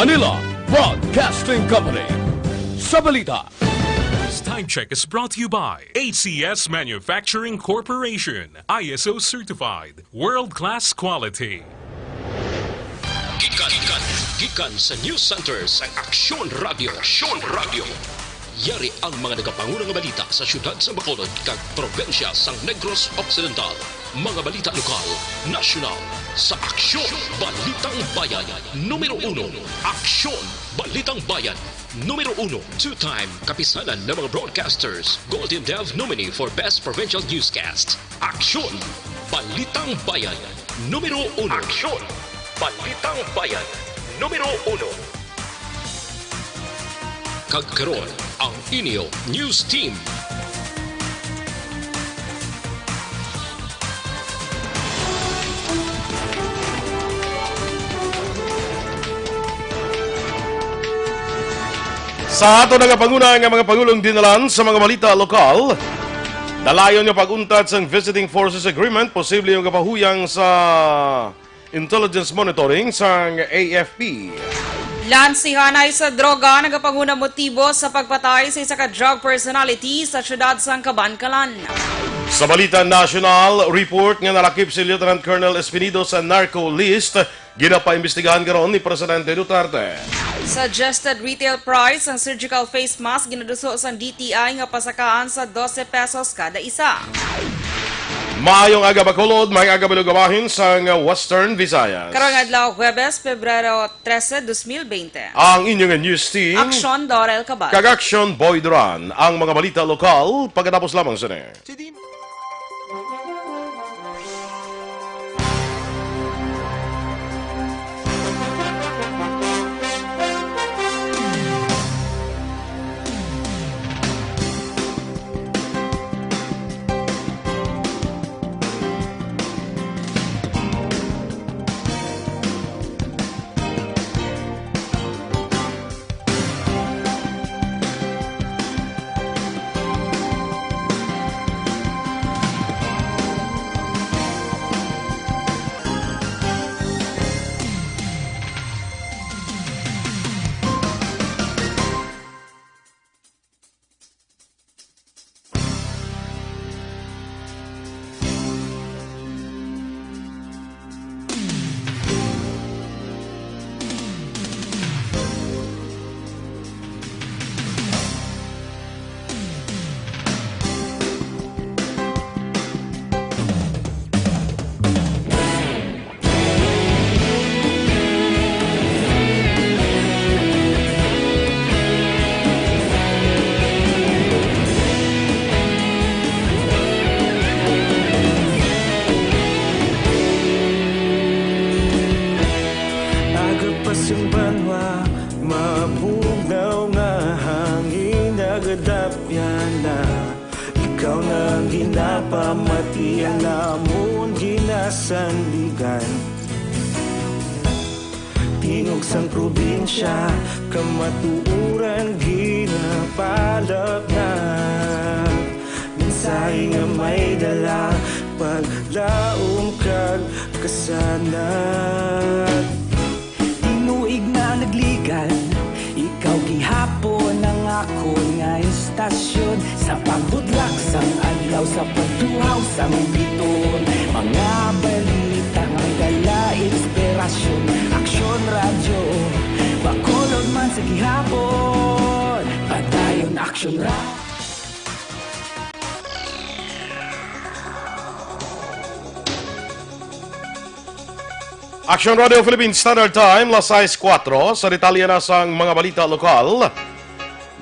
Manila Broadcasting Company. Sa balita. This time check is brought to you by ACS Manufacturing Corporation. ISO certified. World-class quality. Gikan sa News Center sa Aksyon Radio. Yari ang mga nagapangunang balita sa syudad sa Bacolod kag probensya sa Negros Occidental. Mga balita lokal, nasyonal, sa Aksyon Balitang Bayan. Numero 1, Aksyon Balitang Bayan. Numero 1, two-time kapisanan ng mga broadcasters, Golden Dove nominee for Best Provincial Newscast. Aksyon Balitang Bayan. Numero 1. Aksyon Balitang Bayan. Numero 1. Kagkaroon ang inyo News Team. Sa ato nagapanguna nga mga Pangulong dinalan sa mga balita lokal, dalayon nga pag-untat sa Visiting Forces Agreement, posible yung kapahuyang sa intelligence monitoring sa AFP. Lansihanay sa droga nagapanguna motibo sa pagpatay sa isa ka drug personality sa syudad sang Kabankalan. Sa balita national, report nga nalakip si Lieutenant Colonel Espinido sa narco list, ginapaimbestigahan karon ni Presidente Duterte. Suggested retail price ang surgical face mask ginaduso sa DTI nga pasakaan sa 12 pesos kada isa. Maayong aga Bacolod, may aga balugawahin sa Western Visayas. Karong adlaw Huwebes, Pebrero 13, 2020. Ang inyong news team, Aksyon Dorel Cabatu. Aksyon Boy Duran, ang mga balita lokal pagkatapos lamang sa Pamatian namon ginasandigan Tingog sang probinsya kamatuuran ginapalak na Minsay nga may dala paglaom kag kasanat Tinuig na nagligan ikaw gihapon ang ako nga istasyon Sa pagbudlak sang adlaw sa pagtuhaw sang biton Mga balita nga dala inspirasyon Aksyon radyo Bacolod man sa gihapon Padayon Aksyon radyo Aksyon Radio Philippines Standard Time, las 6:04, sa detalye na sang mga balita lokal.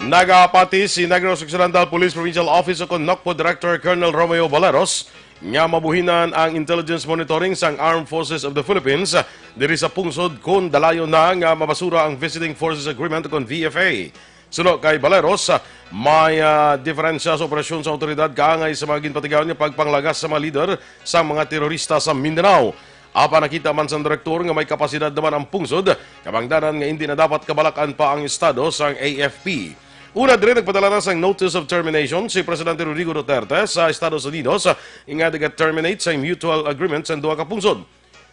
Nagapati si Negros Occidental Police Provincial Office o NOCPO Director Colonel Romeo Valeros nga mabuhinan ang intelligence monitoring sang Armed Forces of the Philippines diri sa pungsod kun dalayo na nga mabasura ang Visiting Forces Agreement kon VFA. Sunod kay Valeros, may diferensya sa operasyon sa otoridad kaangay sa mga ginpatigaw niya pagpanglagas sa mga leader sa mga terorista sa Mindanao. Apa nakita man sa direktor nga may kapasidad naman ang pungsod, kabangdanan nga hindi na dapat kabalakan pa ang estado sa AFP. Una din nagpadala na sa notice of termination si Presidente Rodrigo Duterte sa Estados Unidos nga terminate sa mutual agreement sa duha ka pungsod.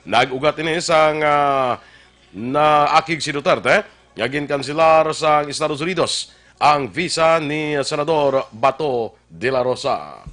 Nag-ugat ini sa na akig si Duterte, nga ginkanselar sa Estados Unidos ang visa ni Senador Bato de la Rosa.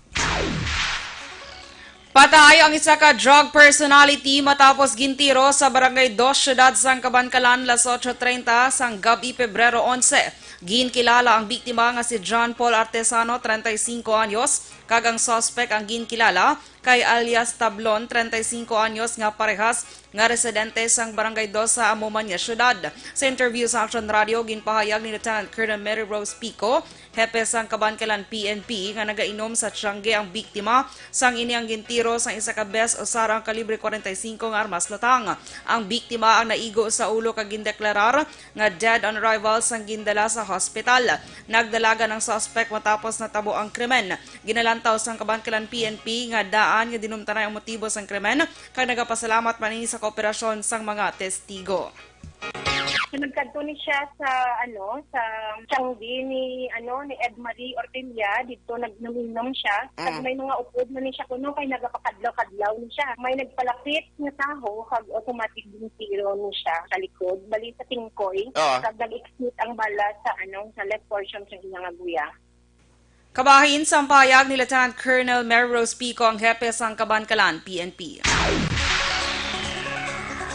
Patay ang isa ka drug personality matapos gintiro sa Barangay 2, Siyudad San Cabancalan, las 8:30 sang gabi Pebrero 11. Ginkilala ang biktima nga si John Paul Artesano, 35 anyos, kag ang suspect ang ginkilala kay alias Tablon, 35 anyos nga parehas nga residente sang Barangay 2 sa Amumanya, Siyudad. Sa interview sa Aksyon Radio, ginpahayag ni Lieutenant Colonel Mary Rose Pico, hepe sang Cabancalan PNP, nga nagainom sa Tiangge ang biktima sang ini ang gintiro sang isa ka bes o sarang kalibre 45 nga armas latang. Ang biktima ang naigo sa ulo kag gindeklarar nga dead on arrival sang gindala sa hospital. Nagdalaga ng suspect matapos natabo ang krimen. Ginalantaw sang Cabancalan PNP nga daan nga dinumtanay ang motibo sang krimen kag nagapasalamat manini sa kooperasyon sang mga testigo. Nagkanto ni siya sa sa Tiangge ni Ed Marie Ortilla dito nagnominom siya. Kag may mga upod na ni siya kuno kay nagapakadlaw-kadlaw ni siya. May nagpalapit nga taho kag automatic din tiro ni siya sa likod bali sa tingkoy. Kag nag-execute ang bala sa sa left portion sa iyang aguya. Kabahin sa payag ni Lieutenant Colonel Mary Rose Pico ang hepe sang Cabancalan PNP.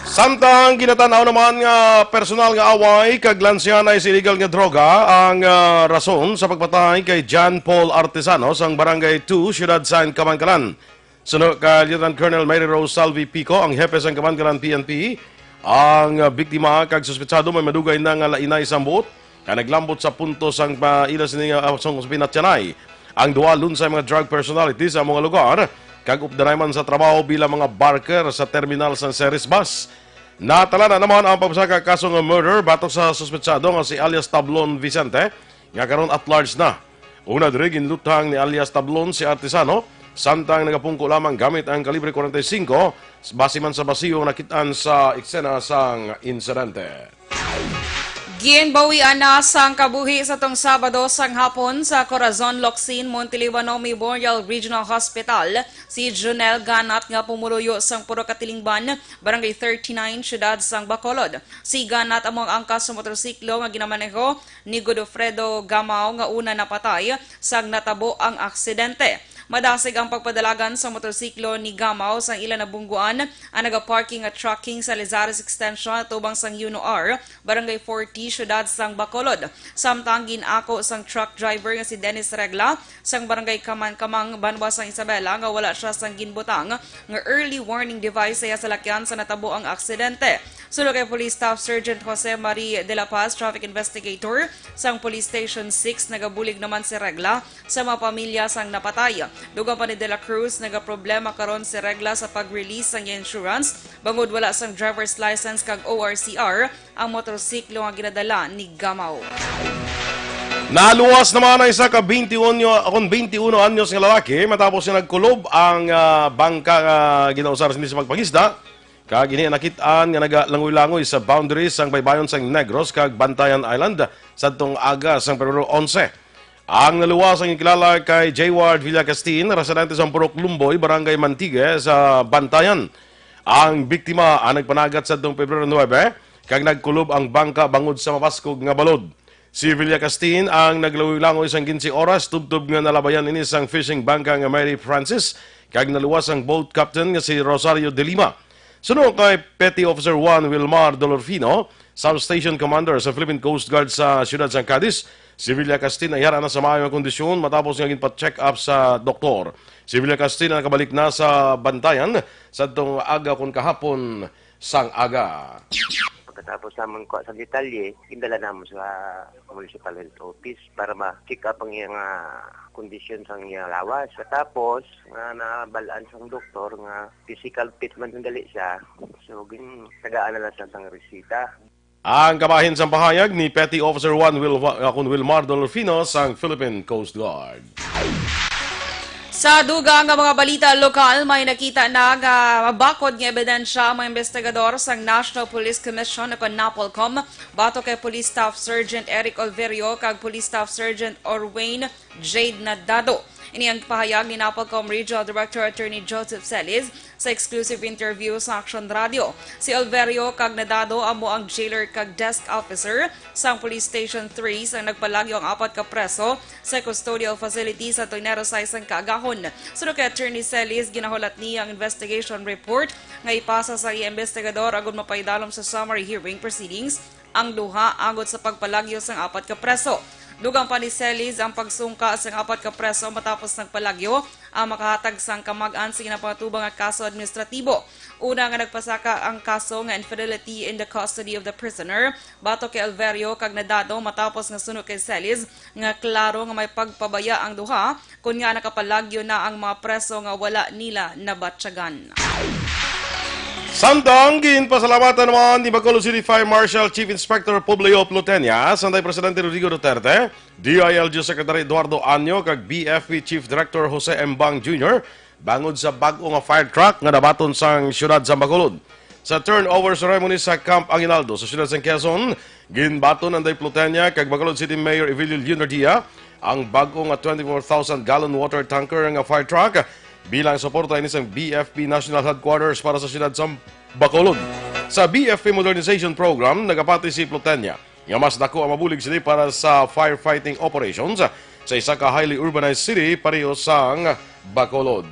Samtang ginatanaw naman nga personal nga away kag lansyanay sa illegal nga droga ang rason sa pagpatay kay John Paul Artesano sang Barangay 2, Siyudad San Cabancalan. Sunod kay Lieutenant Colonel Mary Rose Salvi Pico, ang hepe sang Cabancalan PNP, ang biktima kag suspetsado may madugay na nga lainay sa buot kay naglambot sa punto sang pailas ni sang pinatyanay. Ang duwa lunsay mga drug personalities sa mga lugar kag updanay man sa trabaho bilang mga barker sa terminal sa Ceres Bus. Natala na naman ang pagsaka kaso ng murder batok sa suspetsado nga si alias Tablon Vicente nga karon at large na. Una diri ginlutang ni alias Tablon si Artesano samtang nagapungko lamang gamit ang kalibre 45 base man sa basiyo nakitaan sa eksena sang insidente. Ginbawian na sang kabuhi sa tong Sabado sang hapon sa Corazon, Locsin, Montelibano Memorial Regional Hospital si Junel Ganat nga pumuluyo sang Puro Katilingban, Barangay 39, Siyudad sang Bacolod. Si Ganat among angkas sa motorsiklo nga ginamaneho ni Godofredo Gamao nga una napatay sang natabo ang aksidente. Madasig ang pagpadalagan sa motorsiklo ni Gamao sang ilan na bungguan ang nagaparking at trucking sa Lizares Extension tubang sang Yuno R, Barangay 40, Siyudad sang Bacolod. Samtang ginako sang truck driver nga si Dennis Regla sang Barangay Kaman-Kamang, Banwa sang Isabela nga wala siya sang ginbutang nga early warning device sa salakyan sa natabo ang aksidente. Sulod kay Police Staff Sergeant Jose Marie de la Paz, Traffic Investigator sang Police Station 6, nagabulig naman si Regla sa mga pamilya sang napatay. Dugang pa ni De La Cruz, nagaproblema karon si Regla sa pag-release sang insurance bangod wala sang driver's license kag ORCR ang motorsiklo nga ginadala ni Gamao. Naluwas naman ang isa ka 21 anyos nga lalaki matapos niya nagkulob ang bangka nga ginausar sa magpangisda. Kag ini nakitaan nga nagalangoy-langoy sa boundaries sang baybayon sang Negros kag Bantayan Island sadtong aga sang Pebrero 11. Ang naluwas ang ikilala kay J. Ward Villacastin, residente sa Purok Lumboy, Barangay Mantigue sa Bantayan. Ang biktima ang nagpanagat sadtong Pebrero 9 kag nagkulob ang bangka bangod sa mapaskog nga balod. Si Villacastin ang naglangoy-langoy sang 15 oras tubtob nga nalabayan ini sang fishing bangka nga Mary Francis kag naluwas ang boat captain nga si Rosario de Lima. Sunod kay Petty Officer 1 Wilmar Dolorfino, Substation Commander sa Philippine Coast Guard sa Ciudad San Cadiz, si Villacastin ay hara na sa maayong kondisyon matapos nga ginpa-check up sa doktor. Si Villacastin ang nakabalik na sa Bantayan sa itong aga kung kahapon sang aga. Pagkatapos naman ko sa detalye, indala naman sa Municipal Health Office para ma-check up ang iyang kondisyon sa iyang lawas. Katapos, nabalaan sa doktor nga physical fitment ng dali siya. So, tagaan na lang siya sa resita. Ang kabahin sa pahayag ni Petty Officer 1 Wilmar Dolorfino sang Philippine Coast Guard. Sa dugang nga mga balita lokal, may nakita na nga mabakod nga ebidensya ang mga investigador sang National Police Commission o NAPOLCOM bato kay Police Staff Sergeant Eric Olverio kag Police Staff Sergeant Orwayne Jade Nadado. Ini ang pahayag ni Napolcom Regional Director Attorney Joseph Celis sa exclusive interview sa Aksyon Radio. Si Alverio kag nadado amo ang jailer kag desk officer sa Police Station 3 sang nagpalagyo ang 4 ka preso sa custodial facility sa Numero sa isang kaagahon. Sunod kay Attorney Celis, ginahulat niya ang investigation report nga ipasa sa investigador agud mapaidalom sa summary hearing proceedings ang duha agod sa pagpalagyo sang 4 ka preso. Dugang pa ni Celis ang pagsungka sang 4 ka preso matapos ng palagyo ang makahatag sang kamag-an sa ginapatubang nga kaso administratibo. Una nga nagpasaka ang kaso nga infidelity in the custody of the prisoner batok kay Alverio kag nadado matapos nga sunod kay Celis nga klaro nga may pagpabaya ang duha kun nga nakapalagyo na ang mga preso nga wala nila nabatsyagan. Samtang ginpasalamatan naman ni Bacolod City Fire Marshal Chief Inspector Publio Plutenia, Sanday Presidente Rodrigo Duterte, DILG Secretary Eduardo Anyo, kag BFP Chief Director Jose M. Bang Jr., bangod sa bag-o nga fire truck nga nabaton sang siyudad sa Bacolod. Sa turnover ceremony sa Camp Aguinaldo sa siyudad sa Quezon, ginbaton Anday Plutenia kag Bacolod City Mayor Evelio Leonardia ang bag-o nga 24,000-gallon water tanker nga fire truck bilang suporta ini sa BFP National Headquarters para sa siyudad sa Bacolod. Sa BFP Modernization Program, nagapati si Plutenia nga mas dako ang mabulig sila para sa firefighting operations sa isa ka highly urbanized city pareho sang Bacolod.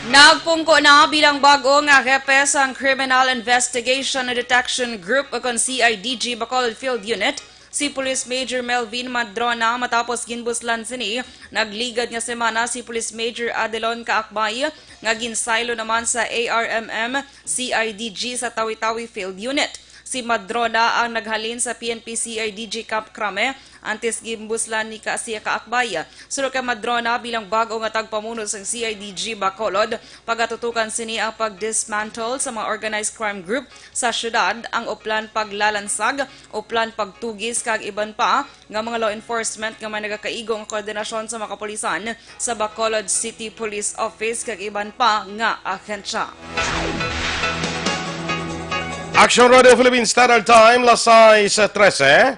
Nagpungko na bilang bago nga hepe sang Criminal Investigation and Detection Group o kon CIDG Bacolod Field Unit si Police Major Melvin Madrona matapos ginbuslan sini. Nagligad nga semana si Police Major Adelon Kaakbay nga ginsaylo naman sa ARMM CIDG sa Tawi-Tawi Field Unit. Si Madrona ang naghalin sa PNP CIDG Camp Crame antes gimbuslan ni Kaasiya Kaakbay. Sunod kay Madrona bilang bago nga tagpamuno sa CIDG Bacolod, pagatutukan sini ang pagdismantle sa mga organized crime group sa syudad, ang uplan paglalansag, uplan pagtugis kag iban pa nga mga law enforcement nga may nagakaigong koordinasyon sa mga kapulisan sa Bacolod City Police Office kag iban pa nga ahensya. Aksyon Radio Philippines Standard Time, lasay sa 13.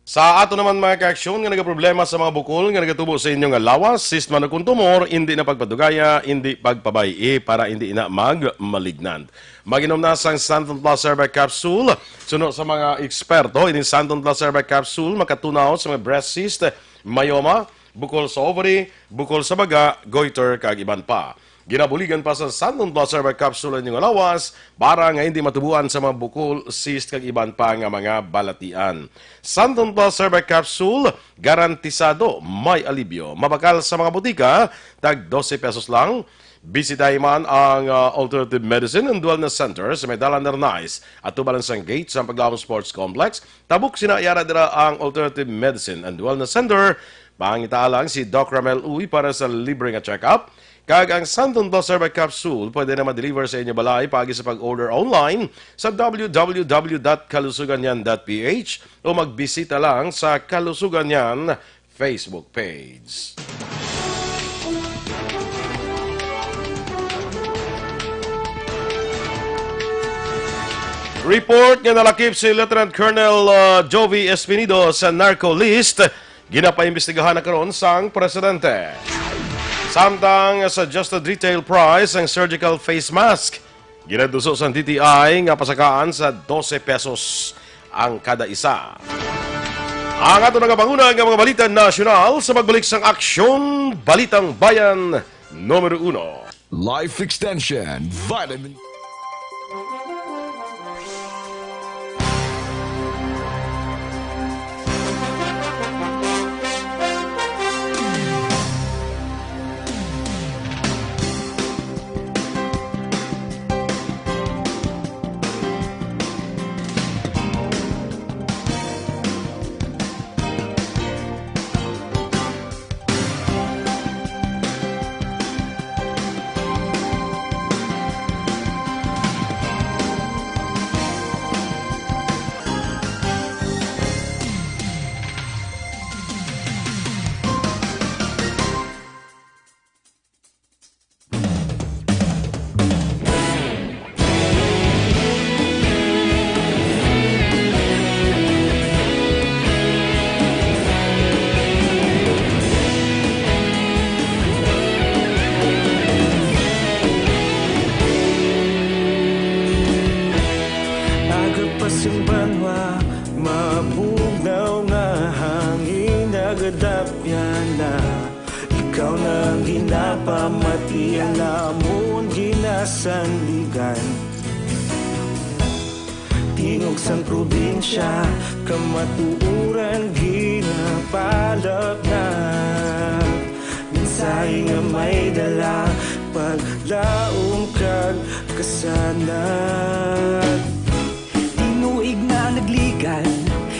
Sa ato naman mga ka-aksyon nga nagaproblema sa mga bukol nga nagatubo sa inyong lawas, sistema na kuntumor, hindi na pagpadugaya, hindi pagpabayi para hindi na mag-malignant. Maginom na sang Santon Plus Cervic Capsule. Sunod sa mga eksperto, ini Santon Plus Cervic Capsule makatunaw sa mga breast cyst, myoma, bukol sa ovary, bukol sa baga, goiter, kag iban pa. Ginabuligan pa sa Santon Plus Cervic Capsule yung alawas para nga hindi matubuan sa mga bukol, cyst, kag iban pa nga mga balatian. Santon Plus Cervic Capsule, garantisado may alibyo. Mabakal sa mga butika, tag 12 pesos lang. Bisitahin man ang Alternative Medicine and Wellness Center sa Medalla Nernais at tubalan sang gate sa Paglawang Sports Complex. Tabuk sinayara dira ang Alternative Medicine and Wellness Center. Pangitaalang si Doc Ramel Uy para sa libre nga check-up. Kag ang Santon Plus Cervic Capsule pwede na ma-deliver sa inyo balay pagi sa pag-order online sa www.kalusuganyan.ph o magbisita lang sa Kalusuganyan Facebook page. Report nga nalakip si Lieutenant Colonel Jovi Espinido sa narco list, ginapaimbestigahan na karon sang presidente. Samtang sa adjusted retail price ang surgical face mask, ginaduso sa DTI nga pasakaan sa 12 pesos ang kada isa. Ang ato nagapangunang nga mga balita nasyonal sa pagbalik sang Aksyon, Balitang Bayan, Numero 1. Life Extension Vitamin Mabugnaw nga hangin nagadapyan na ikaw nang ginapamati ang lamon ginasandigan. Tingog sang probinsya kamatuuran ginapalap na minsay nga may dala paglaom kag kasanat. Tinuig na nagligan,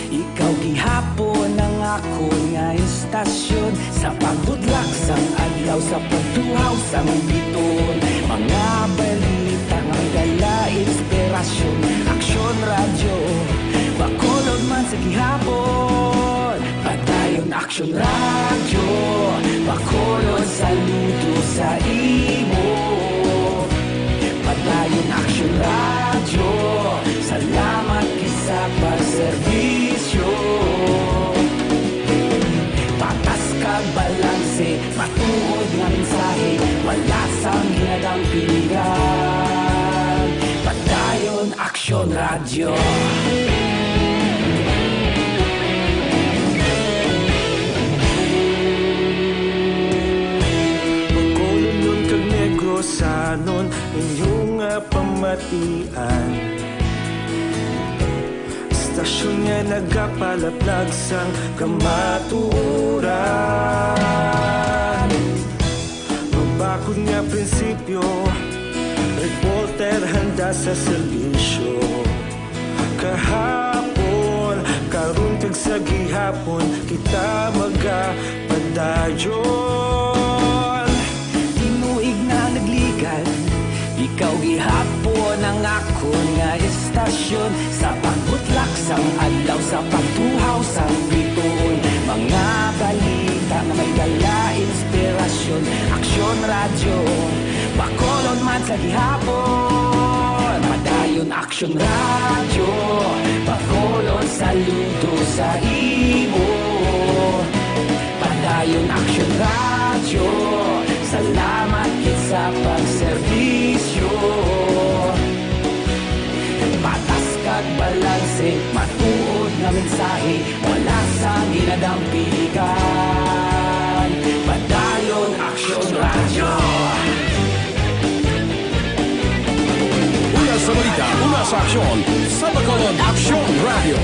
ikaw gihapon ang ako nga istasyon. Sa pagbudlak sang adlaw, sa pagtuhaw sang biton, mga balita nga dala inspirasyon. Aksyon radyo, bakolod man sa gihapon. Padayon aksyon radyo, bakolod saludo sa imo. Padayon aksyon radyo, salamat kisa pagserbisyo. Patas kag balanse, matuod nga mensahe, wala sang hinadang pilihan. Padayon aksyon radyo. Pagkolon kag negrosanon inyong pamatian. Stasyon nga nagapalaplag sang kamatuuran. Mabakod nga prinsipyo, reporter handa sa serbisyo. Kahapon, karon kag sa gihapon, kita magapadayon. Tinuig na nagligan, ikaw gihapon ang ako nga istasyon. Sa pagbutlak sang adlaw, sa pagtuhaw sang biton, mga balita na may dala inspirasyon. Aksyon radyo, bakolon man sa gihapon. Padayon aksyon radyo, bakolon saludo sa imo. Padayon aksyon radyo, salamat kit sa pagserbisyo. Patas kag balanse, matuod nga mensahe, wala sang ginadampigan. Padayon aksyon radyo. Una sa balita, una sa aksyon, sa Bacolod Aksyon Radio.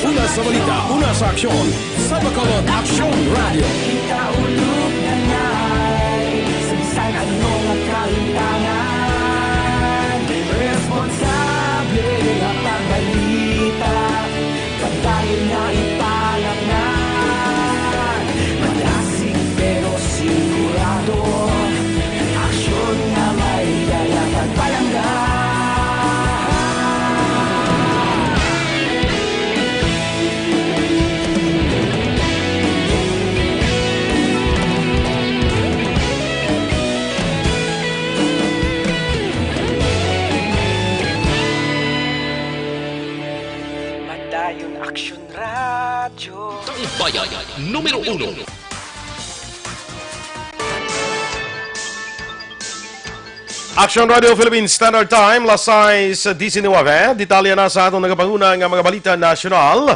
Una sa balita, una sa aksyon, sa Bacolod Aksyon Radio. Kita ulog na ngay, sabisan ano nga kalintangan. Responsable nga pagbalita, pagdayon na ipalaknan. Malasig pero sigurado, aksyon nga may dala pagpalanggan. Padayon aksyon radyo. Bayan, numero 1. Aksyon Radio Philippines Standard Time, lasay sa 19. Detalya na sa atong nagapanguna nga mga balita nasyonal.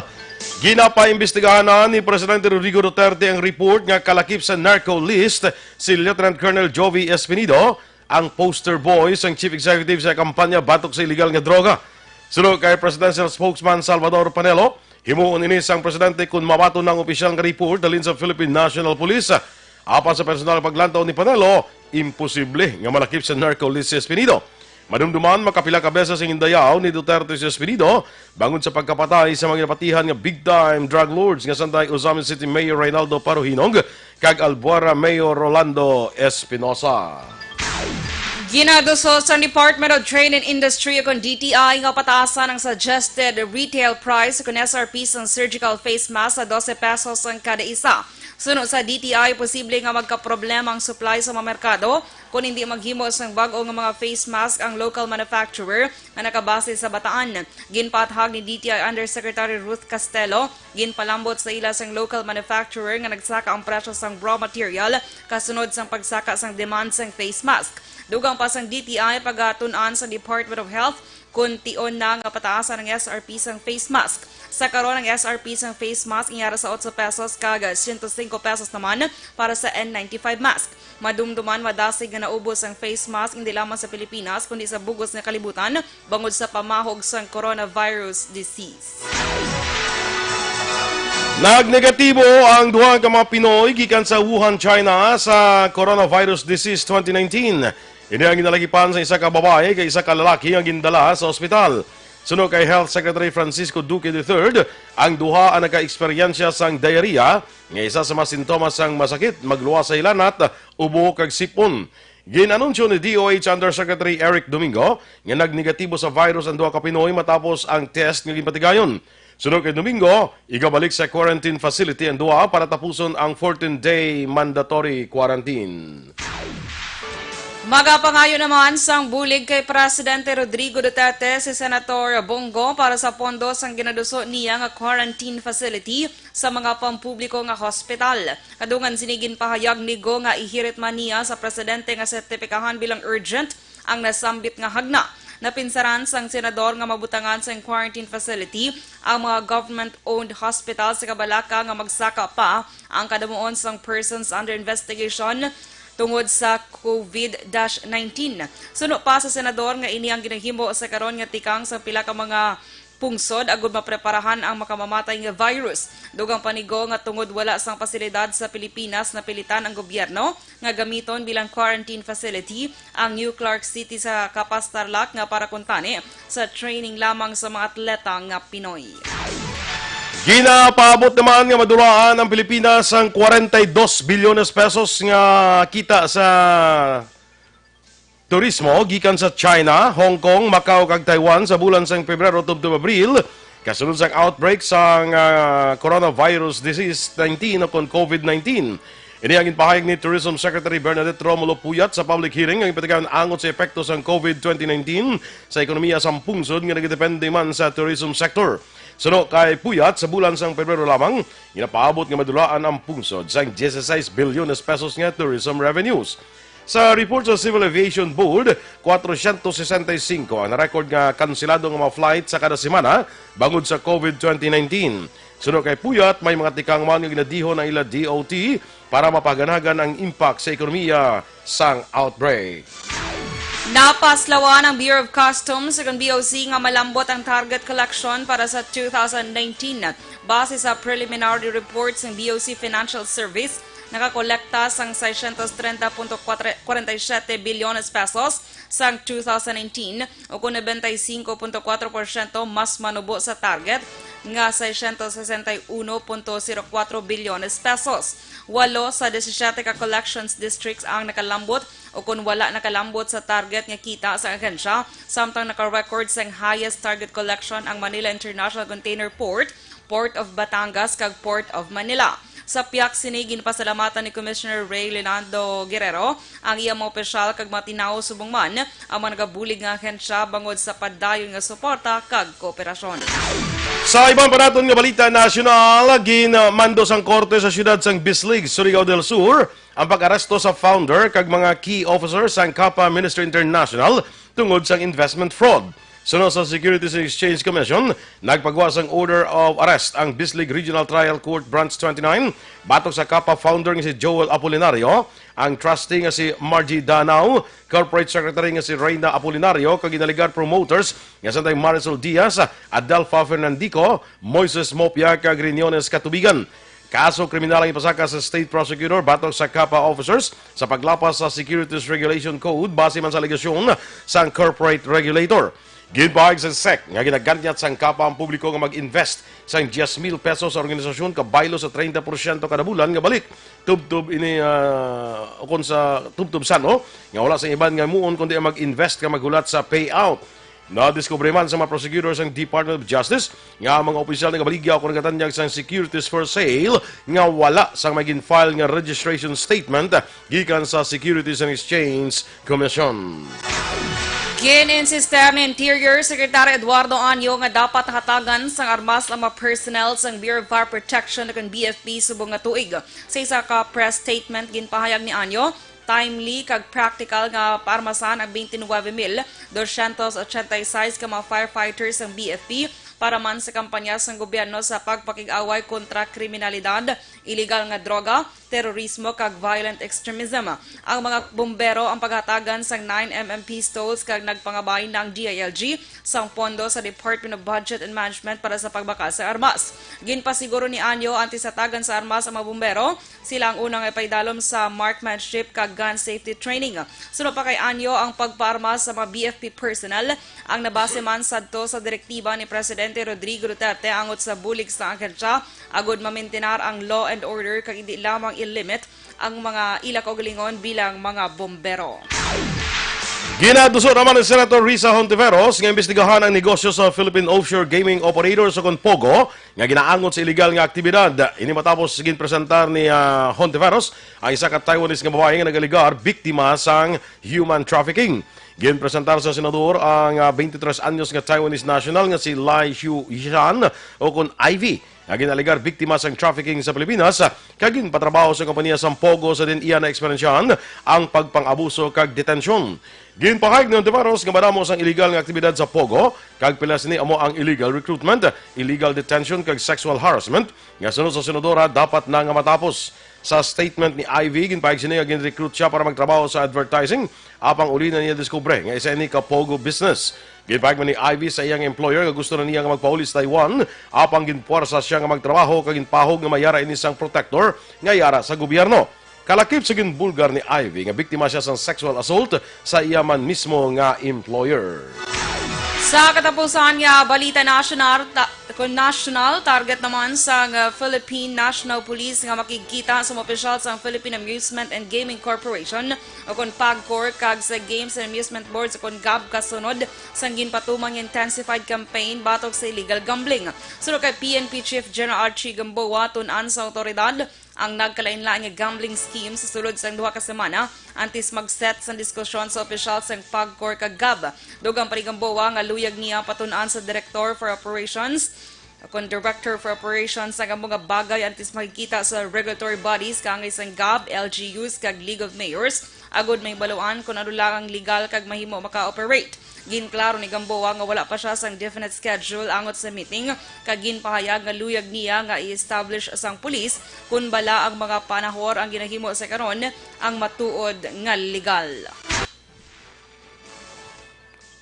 Ginapaimbestigahan ni Presidente Rodrigo Duterte ang report nga kalakip sa narco list si Lieutenant Colonel Jovi Espinido, ang poster boy sang Chief Executive sa kampanya batok sa illegal nga droga. Sunod kay Presidential Spokesman Salvador Panelo, himuon inis ang Presidente kung mabato ng opisyal nga report dalhin sa Philippine National Police. Apan sa personal paglantaw ni Panelo, imposible nga malakip sa narco list si Espinido. Madumduman makapila ka beses ang indayaw ni Duterte si Espinido bangon sa pagkapatay sa mga napatihan nga big-time drug lords nga Santay Ozamin City Mayor Reynaldo Paruhinog kag Albuera Mayor Rolando Espinosa. Ginadusos ang Department of Trade and Industry o DTI nga pataasan ang suggested retail price kung SRP ang surgical face mask sa 12 pesos ang kada isa. Sunod sa DTI, posible nga magkaproblema ang supply sa mga merkado kung hindi maghimo sang bag-o nga mga face mask ang local manufacturer nga nakabase sa Bataan. Ginpaathag ni DTI Undersecretary Ruth Castelo, ginpalambot sa ila sang local manufacturer nga nagsaka ang presyo sang raw material kasunod sang pagsaka sang demand sang face mask. Dugang pa sang DTI pagatun-an sa Department of Health kung tion na nga pataasan ng SRP sang face mask. Sa karon ang SRP sang face mask inyara sa 8 pesos kag 105 pesos naman para sa N95 mask. Madumduman madasig nga naubos ang face mask hindi lamang sa Pilipinas kundi sa bugos nga kalibutan bangod sa pamahog sang coronavirus disease. Nagnegatibo ang duha ka mga Pinoy gikan sa Wuhan, China sa coronavirus disease 2019. Ini ang ginalagipan sa isa ka babae kay isa ka lalaki ang gindala sa ospital. Suno kay Health Secretary Francisco Duque III, ang duha ang naka-eksperyensya sang diarrhea, nga isa sa mga sintomas sang masakit, magluwas sa ilanat, ubo kag sipon. Ginanunsyo ni DOH Undersecretary Eric Domingo nga nagnegatibo sa virus ang duha ka Pinoy matapos ang test nga ginpatigayon. Sunod kay Domingo, igabalik sa quarantine facility ang duha para tapuson ang 14-day mandatory quarantine. Magapangayo naman sang bulig kay Presidente Rodrigo Duterte si Senator Bongo para sa pondo sang ginaduso niya nga quarantine facility sa mga pampubliko nga hospital. Kadungan sinigin pahayag ni Go nga ihirit man niya sa presidente nga sertipikahan bilang urgent ang nasambit nga hagna. Napinsaran sang senador nga mabutangan sa quarantine facility ang mga government-owned hospital sa Kabalaka nga magsaka pa ang kadamuon sang persons under investigation tungod sa COVID-19. Suno pa sa senador nga ini ang ginahimo sa karon nga tikang sa pila ka mga pungsod agud mapreparahan ang makamamatay nga virus. Dugang panigo nga tungod wala sang pasilidad sa Pilipinas na pilitan ang gobyerno nga gamiton bilang quarantine facility ang New Clark City sa Kapas Tarlac nga para kuntani sa training lamang sa mga atleta nga Pinoy. Ginapaabot naman nga madulaan ang Pilipinas ang 42 bilyones pesos nga kita sa turismo gikan sa China, Hong Kong, Macau kag Taiwan sa bulan sang Pebrero tubtob Abril kasunod sang outbreak sang coronavirus disease 19 o COVID-19. Ini ang ginpahayag ni Tourism Secretary Bernadette Romulo Puyat sa public hearing ang ipatigayon angot sa epekto sang COVID-2019 sa ekonomiya sa pungsod nga nagdepende man sa tourism sector. Suno kay Puyat, sa bulan sang Pebrero lamang, ginapaabot nga madulaan ang pungsod sang 16 bilyones pesos nga tourism revenues. Sa report sa Civil Aviation Board, 465 ang na-record nga kansilado nga mga flight sa kada semana bangod sa COVID-2019. Suno kay Puyat, may mga tikang man nga ginadihon ang ila DOT para mapaganagan ang impact sa ekonomiya sang outbreak. Napaslawan ang Bureau of Customs sa BOC nga malambot ang target collection para sa 2019. Base sa preliminary reports ng BOC Financial Service, nakakolekta sang 630.47 bilyones pesos sang 2019 o kung 95.4% mas manubo sa target nga 661.04 bilyones pesos. 8 sa 17 ka collections districts ang nakalambot o kung wala nakalambot sa target nga kita sa ahensya, samtang naka-record sang highest target collection ang Manila International Container Port, Port of Batangas kag Port of Manila. Sa piyak sinigin pasalamatan ni Commissioner Ray Leonardo Guerrero ang iyang mga opisyal kag matinaw subong man ang mga nagabulig nga ahensya bangod sa padayon nga suporta kag kooperasyon. Sa ibang panaton nga balita nasyonal, ginmando sang korte sa siyudad sang Bislig, Surigao del Sur ang pag-aresto sa founder kag mga key officers sang Kapa Ministry International tungod sang investment fraud. Sunod sa Securities and Exchange Commission, nagpagawa sang order of arrest ang Bislig Regional Trial Court Branch 29 batok sa Kapa founder nga si Joel Apolinario, ang trustee nga si Margie Danao, corporate secretary nga si Reyna Apolinario, kag inaligar promoters nga santay Marisol Diaz, Adelfa Fernandico, Moises Mopia kag Riniones Katubigan. Kaso kriminal ang ipasaka sa state prosecutor batok sa Kapa officers sa paglapas sa Securities Regulation Code base man sa alegasyon sa corporate regulator. Ginpahayag sa SEC nga ginaganyat sang Kapa ang publiko nga mag-invest sang 10,000 pesos sa organisasyon kabaylo sa 30% kada bulan nga balik. Tubtub ini ukon sa tubtub sano nga wala sa iban nga muon kundi mag-invest ka maghulat sa payout. Nadiskubre man sa mga prosecutors ng Department of Justice nga mga opisyal nga baligya o nagatanyag sa securities for sale nga wala sang maging file nga registration statement gikan sa Securities and Exchange Commission. Gininsista ni Interior Secretary Eduardo Anyo nga dapat hatagan sang armas ang mga personnel sang Bureau of Fire Protection ug BFP subong nga tuig. Sa isa ka press statement ginpahayag ni Anyo, timely kag practical nga paarmasan ang 29,286 ka mga firefighters ng BFP para man sa kampanya sang gobyerno sa pagpakig-away kontra kriminalidad, illegal nga droga, terorismo kag violent extremism. Ang mga bombero ang paghatagan sang 9mm pistols kag nagpangabay ng DILG sang pondo sa Department of Budget and Management para sa pagbakal sa armas. Ginpasiguro ni Anyo antisatagan sa armas ang mga bombero, sila ang unang ipaidalom sa marksmanship kag gun safety training. Sunod pa kay Anyo ang pagpaarmas sa mga BFP personnel ang nabase man sadto sa direktiba ni Presidente Rodrigo Duterte angot sa bulig sa angkensya agod mamintinar ang law and order kag hindi lamang i-limit ang mga ila kaugalingon bilang mga bombero. Ginaduso naman ni Senator Risa Hontiveros nga imbestigahan ang negosyo sa Philippine Offshore Gaming Operator sa Pogo nga ginaangot sa illegal nga aktibidad. Ini matapos ginpresentar ni Hontiveros ang isa ka Taiwanese nga babae nga nagaligar biktima sang human trafficking. Ginpresentar sa senador ang 23 anyos nga Taiwanese national nga si Lai Xiu-Yan o kun Ivy nga ginaligar biktima sang trafficking sa Pilipinas kag ginpatrabaho sa kompanya sang Pogo sa din iya na eksperyensyahan ang pagpang-abuso kag detensyon. Ginpahayag ni Hontiveros nga madamos ang illegal nga aktibidad sa Pogo kag pilas ni amo ang illegal recruitment, illegal detention kag sexual harassment nga sunod sa senadora dapat na nga matapos. Sa statement ni Ivy, ginpahayag siya nga gin-recruit siya para magtrabaho sa advertising apang uli na niya diskubre nga isa ni ka Pogo business. Ginpahayag man ni Ivy sa iyang employer nga gusto na niya nga magpaulis Taiwan apang ginpuwersa siya nga magtrabaho kag ginpahog nga mayara ini sang protector nga yara sa gobyerno. Kalakip sa ginbulgar ni Ivy nga biktima siya sang sexual assault sa iya man mismo nga employer. Sa katapusan nga balita national target naman sa Philippine National Police nga makikita sa mga opisyal sa Philippine Amusement and Gaming Corporation o kon PAGCOR kag sa Games and Amusement Board sa kon GAB kasunod sa ginpatumang intensified campaign batok sa illegal gambling. Sunod kay PNP Chief General Archie Gamboa tun-an sa otoridad ang nagkalain-lain nga gambling scheme sa sulod sa 2 ka semana antes mag-set sa diskusyon sa opisyal sa PAGCOR kag GAB. Dugang parigamboa nga luyag niya patun-an sa Director for Operations kung Director for Operations sa mga bagay antes makikita sa regulatory bodies kangay sa GAB, LGUs kag League of Mayors agod may baluan kung ano lang ang legal kag mahimo maka-operate. Ginklaro ni Gamboa nga wala pa siya sang definite schedule angot sa meeting kag ginpahayag nga luyag niya nga i-establish sang pulis kun bala ang mga panahor ang ginahimo sa karon ang matuod nga legal.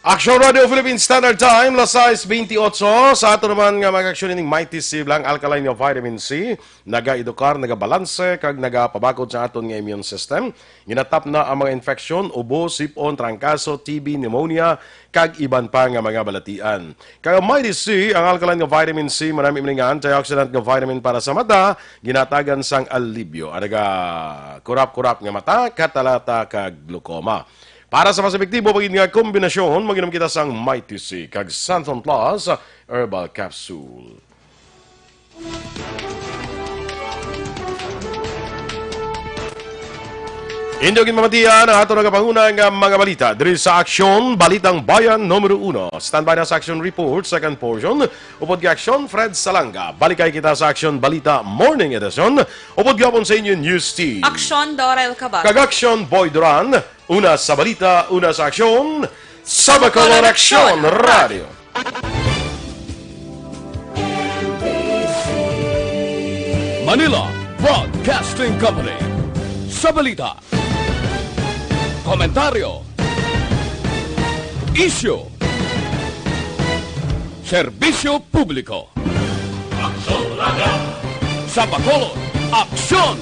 Aksyon Radio Philippines Standard Time, lasais 28. Sa ato naman nga mag-aksyon ning Mighty C Blanc Alkaline nga Vitamin C, naga-edukar, naga-balanse, kag naga-pabakod sa aton nga immune system. Ginatap na ang mga infeksyon, ubo, sipon, trangkaso, TB, pneumonia, kag iban pa nga mga balatian. Kag Mighty C, ang Alkaline nga Vitamin C, marami nga antioxidant nga vitamin para sa mata, ginatagan sang alibyo. Anaga kurap-kurap nga mata, katalata, kag glaucoma. Para sa mas epektibo pagin nga kombinasyon, mag-inom kita sang Mighty C kag Santon Plus Herbal Capsule. Indogin mamatiyan ang ato nagapangunang mga balita diri sa Aksyon, Balitang Bayan Numero 1. Standby na sa Aksyon Report, second portion. Upod ka Aksyon, Fred Salanga. Balikay kita sa Aksyon Balita Morning Edition. Upod gapon sa inyo News Team. Aksyon Dorel Cabatu. Kag Aksyon Boy Duran. Una sa balita, una sa aksyon. Sa Bacolod Aksyon Radio. Manila Broadcasting Company. Sa balita, komentaryo, isyu, serbisyo publiko. Sa Bacolod Aksyon